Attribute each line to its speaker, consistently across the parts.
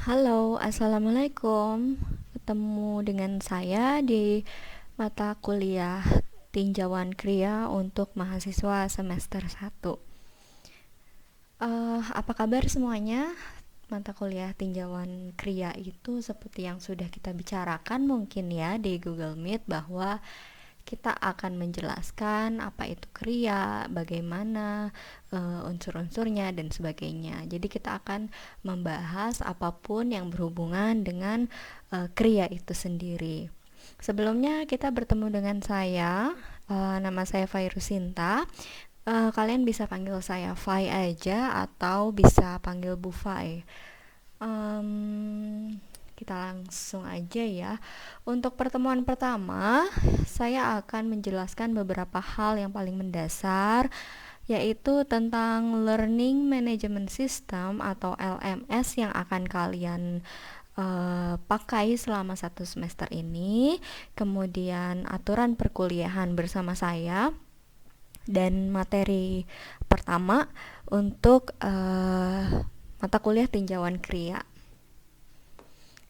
Speaker 1: Halo, assalamualaikum. Ketemu dengan saya di mata kuliah tinjauan Kria untuk mahasiswa semester 1. Apa kabar semuanya? Mata kuliah tinjauan Kria itu seperti yang sudah kita bicarakan mungkin ya di Google Meet, bahwa kita akan menjelaskan apa itu kria, bagaimana unsur-unsurnya dan sebagainya. Jadi kita akan membahas apapun yang berhubungan dengan kria itu sendiri. Sebelumnya kita bertemu dengan saya, nama saya Fairusinta. Kalian bisa panggil saya Fai aja atau bisa panggil Bu Fai. Kita langsung aja ya. Untuk pertemuan pertama, saya akan menjelaskan beberapa hal yang paling mendasar, yaitu tentang Learning Management System atau LMS yang akan kalian pakai selama satu semester ini, kemudian aturan perkuliahan bersama saya, dan materi pertama untuk mata kuliah tinjauan Kria.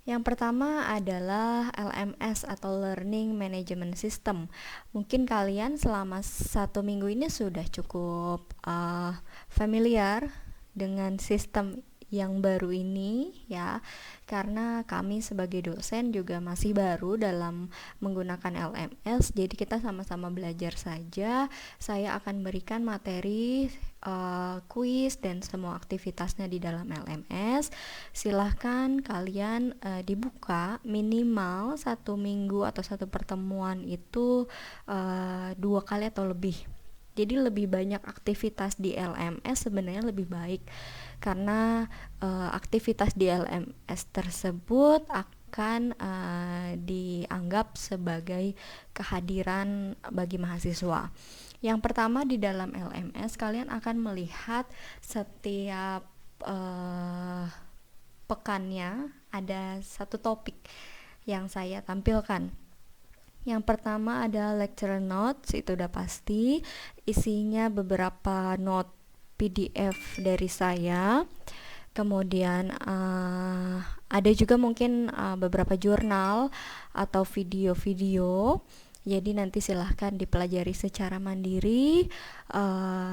Speaker 1: Yang pertama adalah LMS atau Learning Management System. Mungkin kalian selama satu minggu ini sudah cukup familiar dengan sistem yang baru ini ya, karena kami sebagai dosen juga masih baru dalam menggunakan LMS, jadi kita sama-sama belajar saja. Saya akan berikan materi kuis dan semua aktivitasnya di dalam LMS. Silahkan kalian dibuka minimal satu minggu atau satu pertemuan itu 2 kali atau lebih. Jadi lebih banyak aktivitas di LMS sebenarnya lebih baik, karena aktivitas di LMS tersebut akan dianggap sebagai kehadiran bagi mahasiswa. Yang pertama, di dalam LMS kalian akan melihat setiap pekannya ada satu topik yang saya tampilkan. Yang pertama ada lecture notes, itu udah pasti. Isinya beberapa note PDF dari saya. Kemudian ada juga mungkin beberapa jurnal atau video-video. Jadi nanti silahkan dipelajari secara mandiri.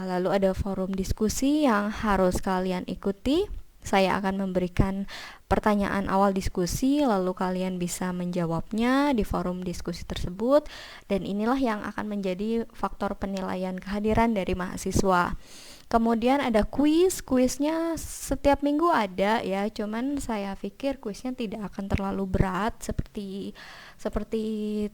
Speaker 1: Lalu ada forum diskusi yang harus kalian ikuti. Saya akan memberikan pertanyaan awal diskusi, lalu kalian bisa menjawabnya di forum diskusi tersebut, dan inilah yang akan menjadi faktor penilaian kehadiran dari mahasiswa. Kemudian ada kuisnya setiap minggu ada ya, cuman saya pikir kuisnya tidak akan terlalu berat seperti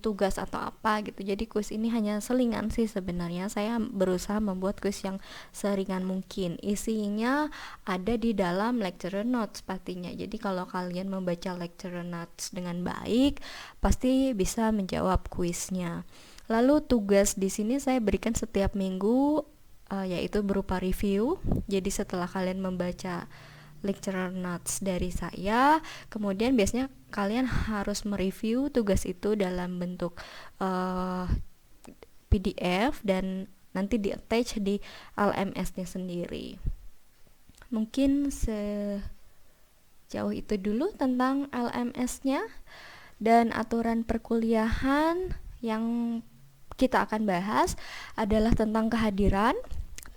Speaker 1: tugas atau apa gitu. Jadi kuis ini hanya selingan sih sebenarnya. Saya berusaha membuat kuis yang seringan mungkin. Isinya ada di dalam lecture notes pastinya. Jadi kalau kalian membaca lecture notes dengan baik, pasti bisa menjawab kuisnya. Lalu tugas di sini saya berikan setiap minggu, yaitu berupa review. Jadi setelah kalian membaca lecture notes dari saya, kemudian biasanya kalian harus mereview tugas itu dalam bentuk PDF dan nanti di attach di LMS-nya sendiri. Mungkin sejauh itu dulu tentang LMS-nya. Dan aturan perkuliahan yang kita akan bahas adalah tentang kehadiran,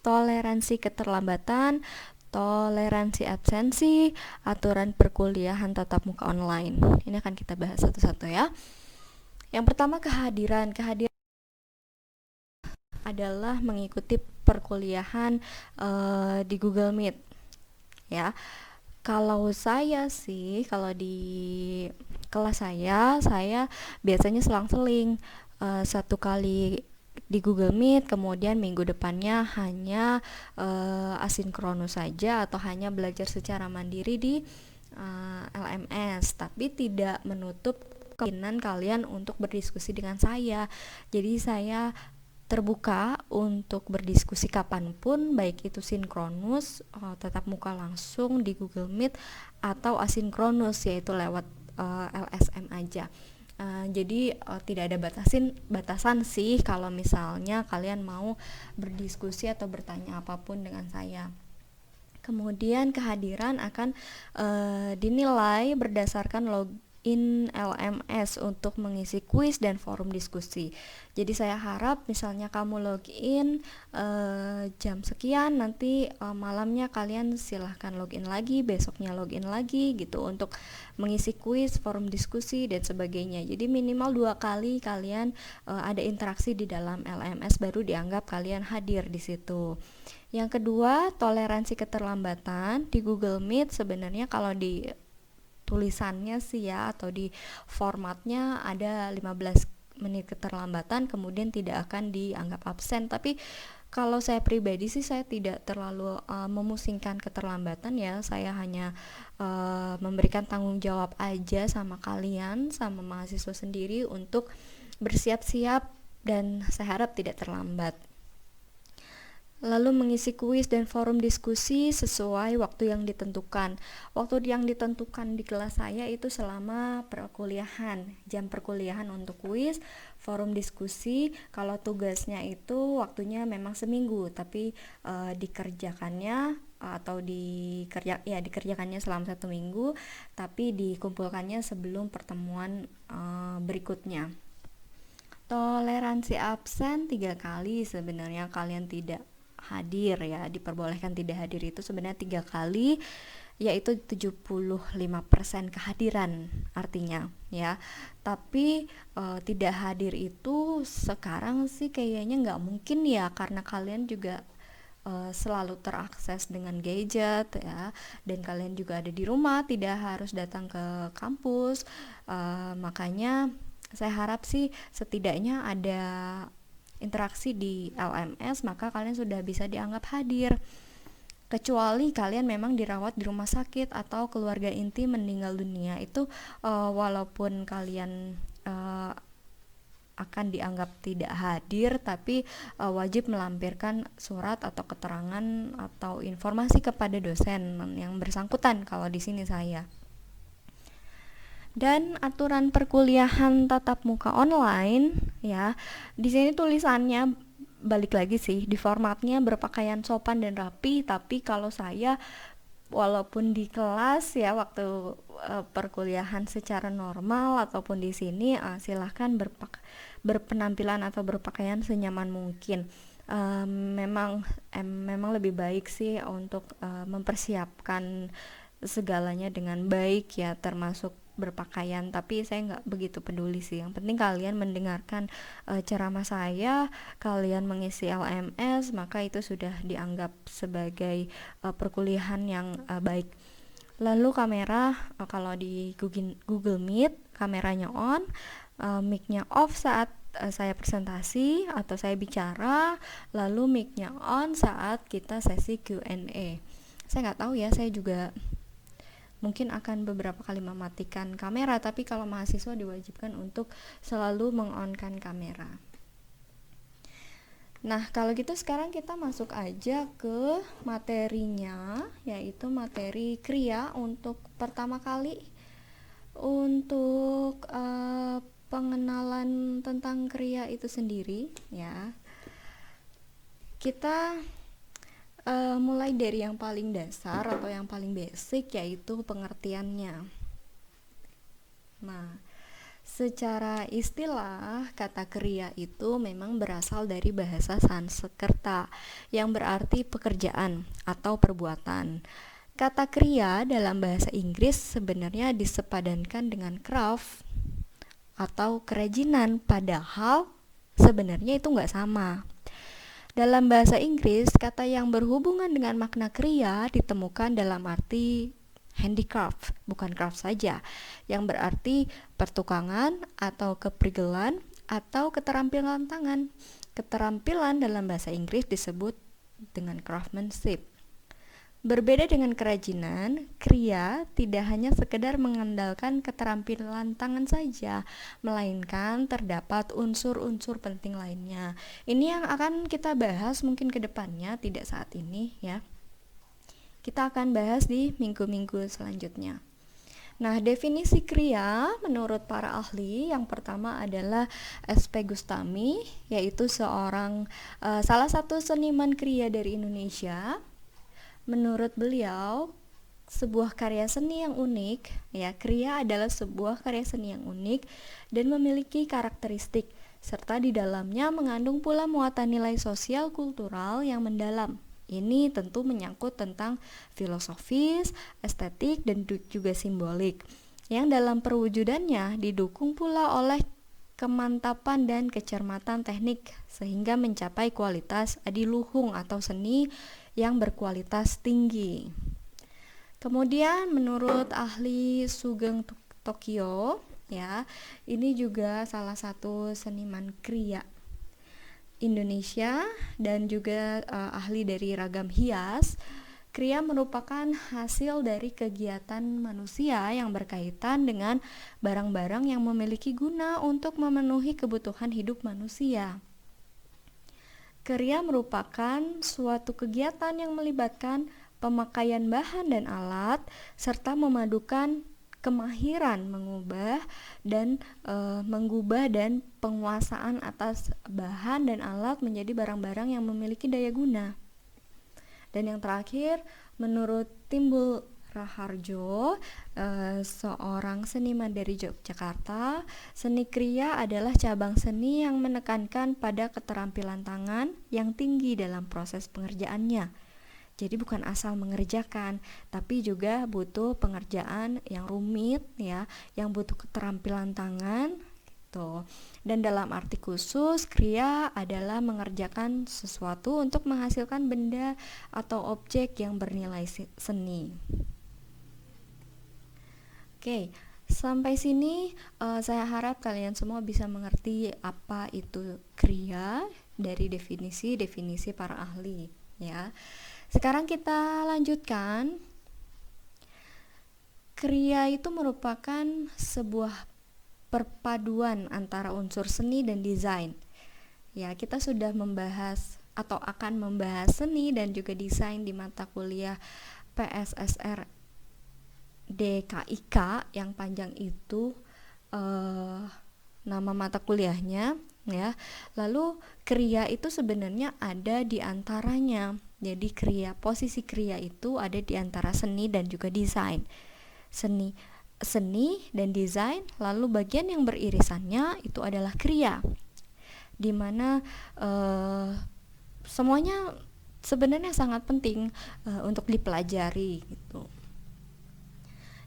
Speaker 1: toleransi keterlambatan, toleransi absensi, aturan perkuliahan tatap muka online. Ini akan kita bahas satu-satu ya. Yang pertama, kehadiran adalah mengikuti perkuliahan di Google Meet ya. Kalau saya sih, kalau di kelas saya biasanya selang-seling, satu kali di Google Meet, kemudian minggu depannya hanya asinkronus saja atau hanya belajar secara mandiri di LMS, tapi tidak menutup kemungkinan kalian untuk berdiskusi dengan saya. Jadi saya terbuka untuk berdiskusi kapanpun, baik itu sinkronus, tatap muka langsung di Google Meet, atau asinkronus, yaitu lewat LSM aja. Jadi tidak ada batasan sih kalau misalnya kalian mau berdiskusi atau bertanya apapun dengan saya. Kemudian kehadiran akan dinilai berdasarkan login LMS untuk mengisi kuis dan forum diskusi. Jadi saya harap misalnya kamu login jam sekian, nanti malamnya kalian silahkan login lagi, besoknya login lagi gitu untuk mengisi kuis, forum diskusi dan sebagainya. Jadi minimal 2 kali kalian ada interaksi di dalam LMS baru dianggap kalian hadir di situ. Yang kedua, toleransi keterlambatan. Di Google Meet sebenarnya kalau di tulisannya sih ya, atau di formatnya ada 15 menit keterlambatan, kemudian tidak akan dianggap absen. Tapi kalau saya pribadi sih saya tidak terlalu memusingkan keterlambatan ya. Saya hanya memberikan tanggung jawab aja sama kalian, sama mahasiswa sendiri untuk bersiap-siap dan saya harap tidak terlambat. Lalu mengisi kuis dan forum diskusi sesuai waktu yang ditentukan. Waktu yang ditentukan di kelas saya itu selama perkuliahan, jam perkuliahan untuk kuis, forum diskusi. Kalau tugasnya itu waktunya memang seminggu, tapi dikerjakannya atau dikerjakannya selama 1 minggu, tapi dikumpulkannya sebelum pertemuan berikutnya. Toleransi absen 3 kali sebenarnya kalian tidak hadir ya, diperbolehkan tidak hadir itu sebenarnya 3 kali, yaitu 75% kehadiran artinya ya. Tapi tidak hadir itu sekarang sih kayaknya nggak mungkin ya, karena kalian juga selalu terakses dengan gadget ya, dan kalian juga ada di rumah, tidak harus datang ke kampus. Makanya saya harap sih setidaknya ada interaksi di LMS, maka kalian sudah bisa dianggap hadir. Kecuali kalian memang dirawat di rumah sakit atau keluarga inti meninggal dunia, itu walaupun kalian akan dianggap tidak hadir, tapi wajib melampirkan surat atau keterangan atau informasi kepada dosen yang bersangkutan kalau di sini saya. Dan aturan perkuliahan tatap muka online ya, di sini tulisannya balik lagi sih, di formatnya berpakaian sopan dan rapi, tapi kalau saya walaupun di kelas ya waktu perkuliahan secara normal ataupun di sini silahkan berpenampilan atau berpakaian senyaman mungkin. Memang lebih baik sih untuk mempersiapkan segalanya dengan baik ya, termasuk berpakaian, tapi saya nggak begitu peduli sih. Yang penting kalian mendengarkan ceramah saya, kalian mengisi LMS, maka itu sudah dianggap sebagai perkuliahan yang baik. Lalu kamera, kalau di Google Meet kameranya on, mic-nya off saat saya presentasi atau saya bicara, lalu mic-nya on saat kita sesi Q&A. Saya nggak tahu ya, saya juga mungkin akan beberapa kali mematikan kamera, tapi kalau mahasiswa diwajibkan untuk selalu meng-on-kan kamera. Nah, kalau gitu sekarang kita masuk aja ke materinya, yaitu materi kriya untuk pertama kali. Untuk pengenalan tentang kriya itu sendiri ya, kita mulai dari yang paling dasar atau yang paling basic, yaitu pengertiannya. Nah, secara istilah kata kriya itu memang berasal dari bahasa Sanskerta yang berarti pekerjaan atau perbuatan. Kata kriya dalam bahasa Inggris sebenarnya disepadankan dengan craft atau kerajinan, padahal sebenarnya itu nggak sama. Dalam bahasa Inggris, kata yang berhubungan dengan makna kriya ditemukan dalam arti handicraft, bukan craft saja, yang berarti pertukangan atau keprigelan atau keterampilan tangan. Keterampilan dalam bahasa Inggris disebut dengan craftsmanship. Berbeda dengan kerajinan, kriya tidak hanya sekedar mengandalkan keterampilan tangan saja, melainkan terdapat unsur-unsur penting lainnya. Ini yang akan kita bahas mungkin ke depannya, tidak saat ini ya. Kita akan bahas di minggu-minggu selanjutnya. Nah, definisi kriya menurut para ahli yang pertama adalah S.P. Gustami, yaitu salah satu seniman kriya dari Indonesia. Menurut beliau, sebuah karya seni yang unik, ya, kriya adalah sebuah karya seni yang unik dan memiliki karakteristik serta di dalamnya mengandung pula muatan nilai sosial kultural yang mendalam. Ini tentu menyangkut tentang filosofis, estetik, dan juga simbolik, yang dalam perwujudannya didukung pula oleh kemantapan dan kecermatan teknik sehingga mencapai kualitas adiluhung atau seni yang berkualitas tinggi. Kemudian menurut ahli Sugeng Tokyo, ya, ini juga salah satu seniman kriya Indonesia dan juga ahli dari ragam hias. Kriya merupakan hasil dari kegiatan manusia yang berkaitan dengan barang-barang yang memiliki guna untuk memenuhi kebutuhan hidup manusia. Kriya merupakan suatu kegiatan yang melibatkan pemakaian bahan dan alat serta memadukan kemahiran menggubah dan penguasaan atas bahan dan alat menjadi barang-barang yang memiliki daya guna. Dan yang terakhir, menurut Timbul Raharjo, seorang seniman dari Yogyakarta, seni kriya adalah cabang seni yang menekankan pada keterampilan tangan yang tinggi dalam proses pengerjaannya. Jadi bukan asal mengerjakan, tapi juga butuh pengerjaan yang rumit, ya, yang butuh keterampilan tangan gitu. Dan dalam arti khusus, kriya adalah mengerjakan sesuatu untuk menghasilkan benda atau objek yang bernilai seni. Oke, sampai sini saya harap kalian semua bisa mengerti apa itu kriya dari definisi para ahli, ya. Sekarang kita lanjutkan. Kriya itu merupakan sebuah perpaduan antara unsur seni dan desain. Ya, kita sudah membahas atau akan membahas seni dan juga desain di mata kuliah PSSR DKIK yang panjang itu nama mata kuliahnya, ya. Lalu kriya itu sebenarnya ada di antaranya. Jadi posisi kriya itu ada di antara seni dan juga desain. Seni dan desain, lalu bagian yang beririsannya itu adalah kriya. Di mana semuanya sebenarnya sangat penting untuk dipelajari gitu.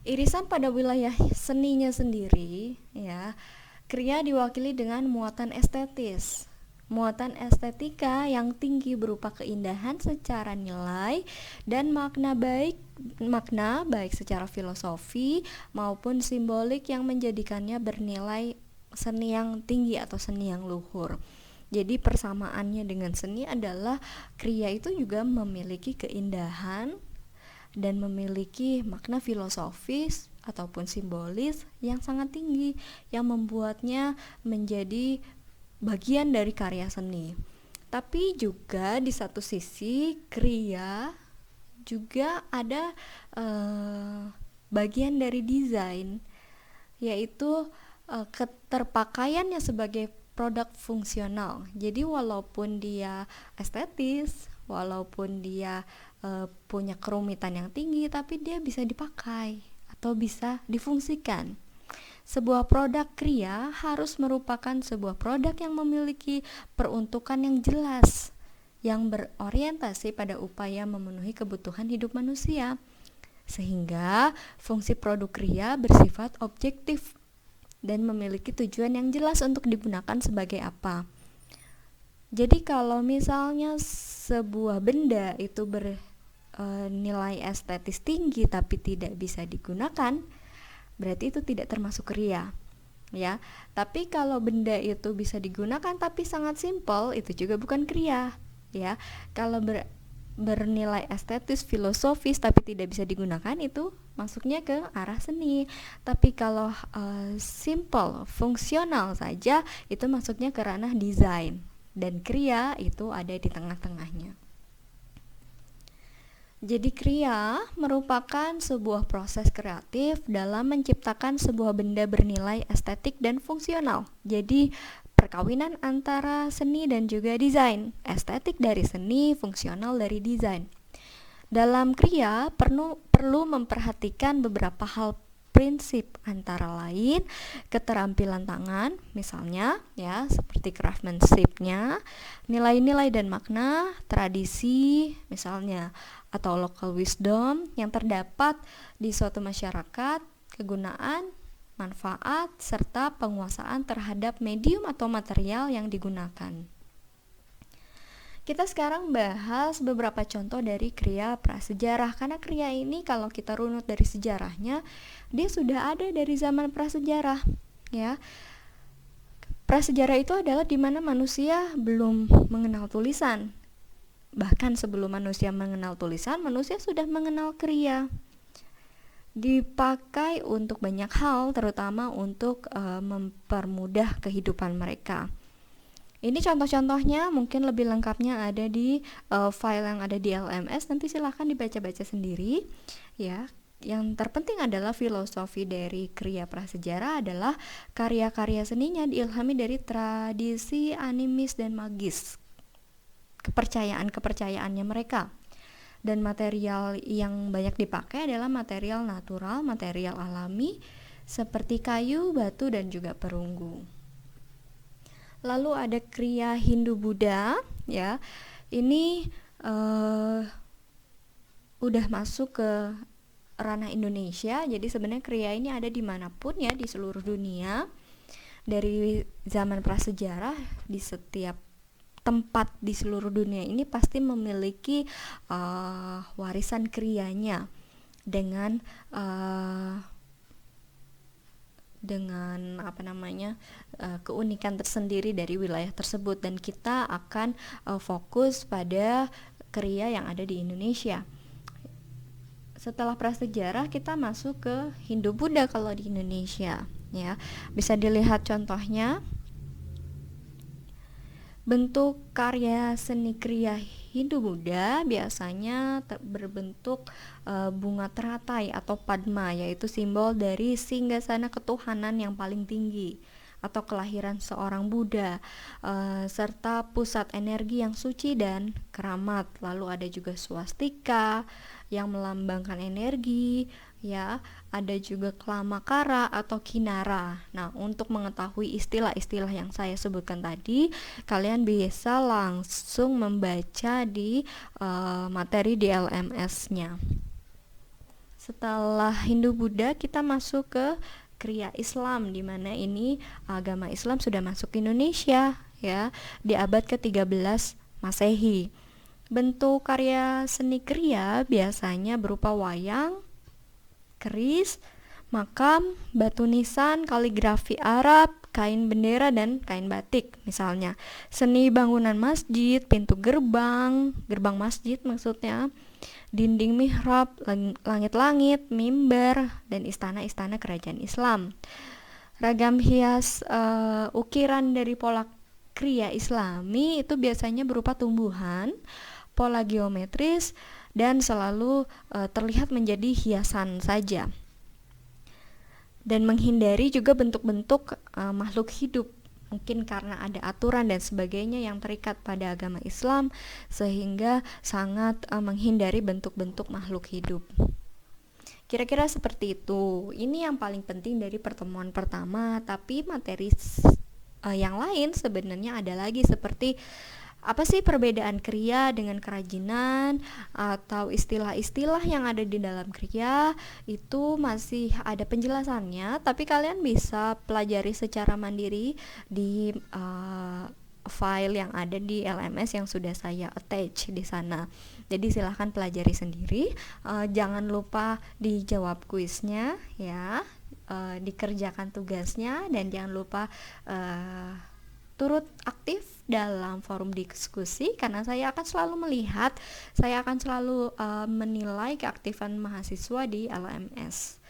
Speaker 1: Irisan pada wilayah seninya sendiri, ya. Kriya diwakili dengan muatan estetis. Muatan estetika yang tinggi berupa keindahan secara nilai dan makna baik secara filosofi maupun simbolik yang menjadikannya bernilai seni yang tinggi atau seni yang luhur. Jadi persamaannya dengan seni adalah kriya itu juga memiliki keindahan dan memiliki makna filosofis ataupun simbolis yang sangat tinggi yang membuatnya menjadi bagian dari karya seni. Tapi juga di satu sisi kriya juga ada bagian dari desain, yaitu keterpakaiannya sebagai produk fungsional. Jadi walaupun dia estetis, walaupun dia punya kerumitan yang tinggi, tapi dia bisa dipakai atau bisa difungsikan. Sebuah produk kriya harus merupakan sebuah produk yang memiliki peruntukan yang jelas, yang berorientasi pada upaya memenuhi kebutuhan hidup manusia, sehingga fungsi produk kriya bersifat objektif dan memiliki tujuan yang jelas untuk digunakan sebagai apa. Jadi kalau misalnya sebuah benda itu bernilai estetis tinggi tapi tidak bisa digunakan, berarti itu tidak termasuk kriya, ya. Tapi kalau benda itu bisa digunakan tapi sangat simpel, itu juga bukan kriya, ya. Kalau bernilai estetis filosofis tapi tidak bisa digunakan, itu masuknya ke arah seni. Tapi kalau simple fungsional saja, itu masuknya ke ranah desain, dan kriya itu ada di tengah-tengahnya. Jadi kriya merupakan sebuah proses kreatif dalam menciptakan sebuah benda bernilai estetik dan fungsional. Jadi perkawinan antara seni dan juga desain, estetik dari seni, fungsional dari desain. Dalam kriya perlu memperhatikan beberapa hal prinsip, antara lain keterampilan tangan, misalnya ya seperti craftsmanship-nya, nilai-nilai dan makna, tradisi misalnya, atau local wisdom yang terdapat di suatu masyarakat, kegunaan, manfaat, serta penguasaan terhadap medium atau material yang digunakan. Kita sekarang bahas beberapa contoh dari kriya prasejarah, karena kriya ini kalau kita runut dari sejarahnya, dia sudah ada dari zaman prasejarah, ya. Prasejarah itu adalah di mana manusia belum mengenal tulisan. Bahkan sebelum manusia mengenal tulisan, manusia sudah mengenal kriya. Dipakai untuk banyak hal, terutama untuk mempermudah kehidupan mereka. Ini contoh-contohnya, mungkin lebih lengkapnya ada di file yang ada di LMS. Nanti silahkan dibaca-baca sendiri ya. Yang terpenting adalah filosofi dari kriya prasejarah adalah karya-karya seninya diilhami dari tradisi animis dan magis, kepercayaannya mereka. Dan material yang banyak dipakai adalah material natural, material alami seperti kayu, batu, dan juga perunggu. Lalu ada kriya Hindu-Buddha, ya. Ini udah masuk ke ranah Indonesia. Jadi sebenarnya kriya ini ada dimanapun ya di seluruh dunia. Dari zaman prasejarah, di setiap tempat di seluruh dunia ini pasti memiliki warisan kriyanya dengan keunikan tersendiri dari wilayah tersebut, dan kita akan fokus pada kriya yang ada di Indonesia. Setelah prasejarah kita masuk ke Hindu-Buddha kalau di Indonesia, ya. Bisa dilihat contohnya. Bentuk karya seni kriya Hindu-Buddha biasanya berbentuk bunga teratai atau padma, yaitu simbol dari singgasana ketuhanan yang paling tinggi atau kelahiran seorang Buddha, serta pusat energi yang suci dan keramat. Lalu ada juga swastika yang melambangkan energi, ya. Ada juga klamakara atau kinara. Nah, untuk mengetahui istilah-istilah yang saya sebutkan tadi, kalian bisa langsung membaca di materi di LMS-nya. Setelah Hindu-Buddha, kita masuk ke kriya Islam, di mana ini agama Islam sudah masuk ke Indonesia, ya, di abad ke-13 Masehi. Bentuk karya seni kriya biasanya berupa wayang, keris, makam, batu nisan, kaligrafi Arab, kain bendera, dan kain batik misalnya. Seni bangunan masjid, pintu gerbang masjid maksudnya, dinding mihrab, langit-langit, mimbar, dan istana-istana kerajaan Islam. Ragam hias ukiran dari pola kriya Islami itu biasanya berupa tumbuhan, pola geometris, dan selalu terlihat menjadi hiasan saja, dan menghindari juga bentuk-bentuk makhluk hidup, mungkin karena ada aturan dan sebagainya yang terikat pada agama Islam, sehingga sangat menghindari bentuk-bentuk makhluk hidup. Kira-kira seperti itu. Ini yang paling penting dari pertemuan pertama, tapi materi yang lain sebenarnya ada lagi, seperti apa sih perbedaan kriya dengan kerajinan, atau istilah-istilah yang ada di dalam kriya. Itu masih ada penjelasannya, tapi kalian bisa pelajari secara mandiri di file yang ada di LMS yang sudah saya attach di sana. Jadi silahkan pelajari sendiri. Jangan lupa dijawab kuisnya ya, dikerjakan tugasnya, dan jangan lupa turut aktif dalam forum diskusi, karena saya akan selalu melihat, saya akan selalu menilai keaktifan mahasiswa di LMS.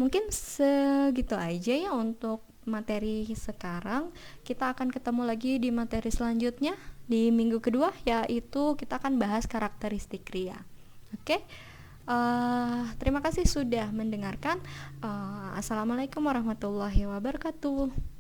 Speaker 1: Mungkin segitu aja ya untuk materi sekarang. Kita akan ketemu lagi di materi selanjutnya di minggu kedua, yaitu kita akan bahas karakteristik kriya. Oke? Terima kasih sudah mendengarkan. Assalamualaikum warahmatullahi wabarakatuh.